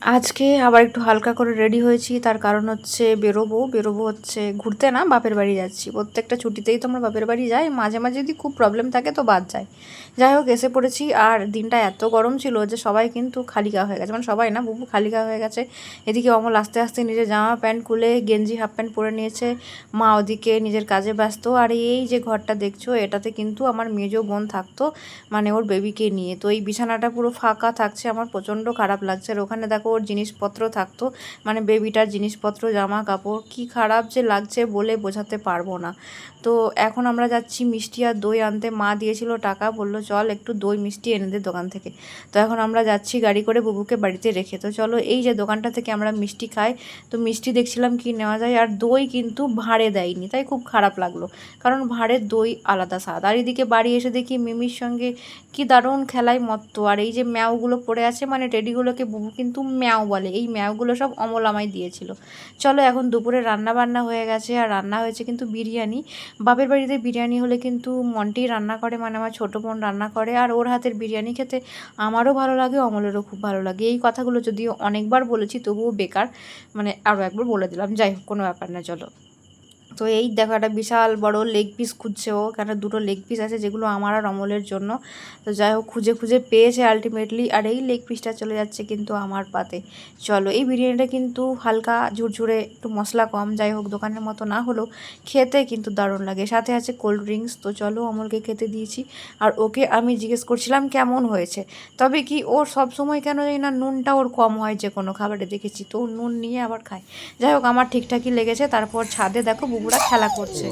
আজকে আবার একটু হালকা করে রেডি হয়েছি, তার কারণ হচ্ছে বেরোবো হচ্ছে ঘুরতে, না বাপের বাড়ি যাচ্ছি। প্রত্যেকটা ছুটিতেই তো আমরা বাপের বাড়ি যাই, মাঝে মাঝে যদি খুব প্রবলেম থাকে তো বাদ যায়। যাই হোক, এসে পড়েছি। আর দিনটা এত গরম ছিল যে সবাই কিন্তু খালি গা হয়ে গেছে, মানে সবাই না, বুবু খালি গা হয়ে গেছে। এদিকে অমল আস্তে আস্তে নিজের জামা প্যান্ট খুলে গেঞ্জি হাফ প্যান্ট পরে নিয়েছে, মা ওদিকে নিজের কাজে ব্যস্ত। আর এই যে ঘরটা দেখছো, এটাতে কিন্তু আমার মেজো বোন থাকতো, মানে ওর বেবিকে নিয়ে। তো এই বিছানাটা পুরো ফাঁকা থাকছে, আমার প্রচণ্ড খারাপ লাগছে। আর ওখানে দেখো ওর জিনিসপত্র থাকতো, মানে বেবিটার জিনিসপত্র, জামা কাপড়, কি খারাপ যে লাগছে বলে বোঝাতে পারবো না। তো এখন আমরা যাচ্ছি মিষ্টি আর দই আনতে। মা দিয়েছিল টাকা, বললো চল একটু দই মিষ্টি এনে দে দোকান থেকে। তো এখন আমরা যাচ্ছি গাড়ি করে বুবুকে বাড়িতে রেখে। তো চলো, এই যে দোকানটা থেকে আমরা মিষ্টি খাই, তো মিষ্টি দেখছিলাম কি নেওয়া যায়। আর দই কিন্তু ভাঁড়ে দেয়নি, তাই খুব খারাপ লাগলো, কারণ ভাঁড়ের দই আলাদা স্বাদ। আর এদিকে বাড়ি এসে দেখি মিমির সঙ্গে কি দারুণ খেলায় মত্ত। আর এই যে ম্যাওগুলো পড়ে আছে, মানে টেডিগুলোকে বুবু কিন্তু ম্যাও বলে, এই ম্যাওগুলো সব অমল আমায় দিয়েছিল। চলো, এখন দুপুরে রান্না বান্না হয়ে গেছে, আর রান্না হয়েছে কিন্তু বিরিয়ানি। বাপের বাড়িতে বিরিয়ানি হলে কিন্তু মন্টি রান্না করে, মানে আমার ছোটো বোন রান্না করে। আর ওর হাতের বিরিয়ানি খেতে আমারও ভালো লাগে, অমলেরও খুব ভালো লাগে। এই কথাগুলো যদিও অনেকবার বলেছি, তবুও বেকার, মানে আরও একবার বলে দিলাম। যাই হোক, কোনো ব্যাপার না, চলো। তো এই দেখো, একটা বিশাল বড় লেগ পিস খুঁজছে ও, কেন দুটো লেগ পিস আছে যেগুলো আমার আর অমলের জন্য। তো যাই হোক, খুঁজে খুঁজে পেয়েছে আলটিমেটলি। আর এই লেগ পিসটা চলে যাচ্ছে কিন্তু আমার পাতে। চলো, এই বিরিয়ানিটা কিন্তু হালকা ঝুরঝুরে, একটু মশলা কম। যাই হোক, দোকানের মতো না হলেও খেতে কিন্তু দারুণ লাগে, সাথে আছে কোল্ড ড্রিঙ্কস। তো চলো, অমলকে খেতে দিয়েছি। আর ওকে আমি জিজ্ঞেস করছিলাম কেমন হয়েছে, তবে কি ওর সব সময় কেন জানি না নুনটা ওর কম হয় যে কোনো খাবারে দেখেছি, তো নুন নিয়ে আবার খায়। যাই হোক, আমার ঠিকঠাকই লেগেছে। তারপর ছাদে দেখো বুবুরা খেলা করছে।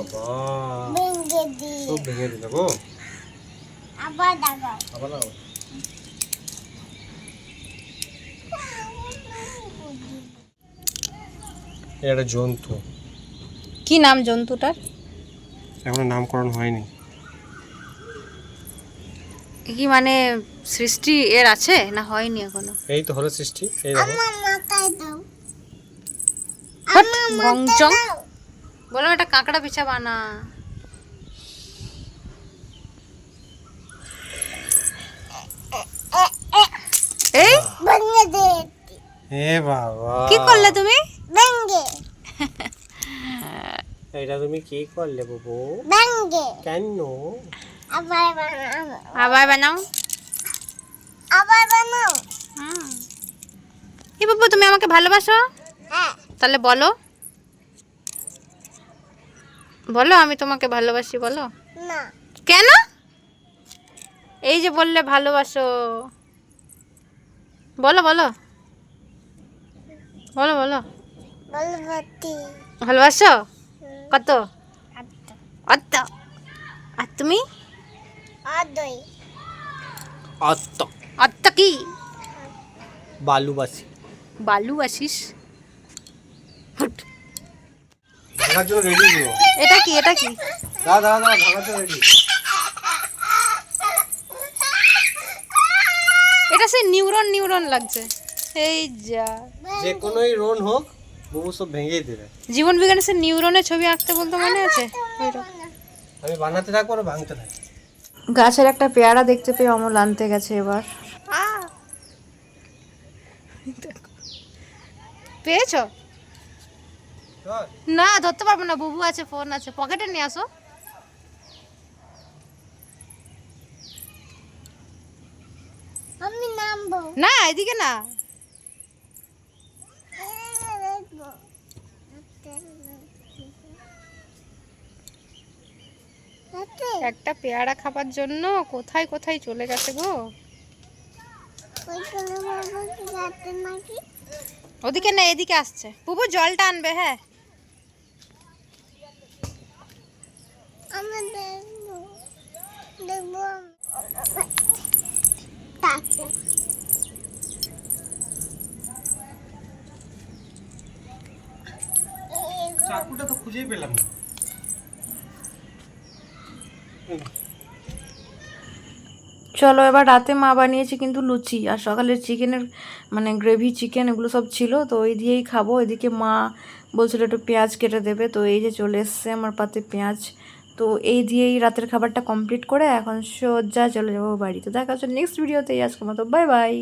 এটা জন্তু। কি নাম জন্তুটার? এখনো নামকরণ হয়নি। কি মানে সৃষ্টি এর আছে না হয়নি এখনো? এই তো হলো সৃষ্টি, এই দেখো। ভংচং বললাম, একটা কাঁকড়া পিছা বানা। এই হে বাবা, কি করলে তুমি? এটা তুমি কি করলে বাবু? কেন? আবার বানাও। এই বাবু, তুমি আমাকে ভালোবাসো? তাহলে বলো, বলো আমি তোমাকে ভালোবাসি, বলো। না। কেন? এই যে বললে ভালোবাসো, বলো বলো বলো বলো। ভালোবাসো কত? অত। আর তুমি? অত্ত অত কি? বালুবাসি। বালু আসিস? ভাঙার জন্য রেডি দিও। এটা কি, এটা কি? দাদা দাদা ভাঙার জন্য রেডি। এটা সেই নিউরন নিউরন লাগছে। এই যা, যে কোনোই রোন হোক, বাবু সব ভেঙেই দেবে। জীবন বিজ্ঞানে সে নিউরনের ছবি আঁকতে বলতে মনে আছে? আমি বানাতে থাকবো আর ভাঙতে থাকবো। গাছের একটা পেয়ারা দেখতে পেয়ে অমল আনতে গেছে এবার। পেয়েছো? না, ধরতে পারবো না, বুবু আছে, ফোন আছে, পকেটে নিয়ে আসো। আমি নামবো না, এদিকে না। একটা পেয়ারা খাবার জন্য কোথায় কোথায় চলে গেছে গো। ওদিকে না, এদিকে আসছে। বুবু জলটা আনবে। হ্যাঁ, চাকুটা তো খুঁজেই পেলাম না। চলো, এবার রাতে মা বানিয়েছে কিন্তু লুচি, আর সকালের চিকেনের মানে গ্রেভি চিকেন এগুলো সব ছিল, তো ওই দিয়েই খাবো। এদিকে মা বলছিল একটু পেঁয়াজ কেটে দেবে, তো এই যে চলে এসছে আমার পাতে পেঁয়াজ। তো এই দিয়েই রাতের খাবারটা কমপ্লিট করে এখন সোজা চলে যাবো বাড়ি। তো দেখা হচ্ছে নেক্সট ভিডিওতে, আজকের মতো বাই বাই।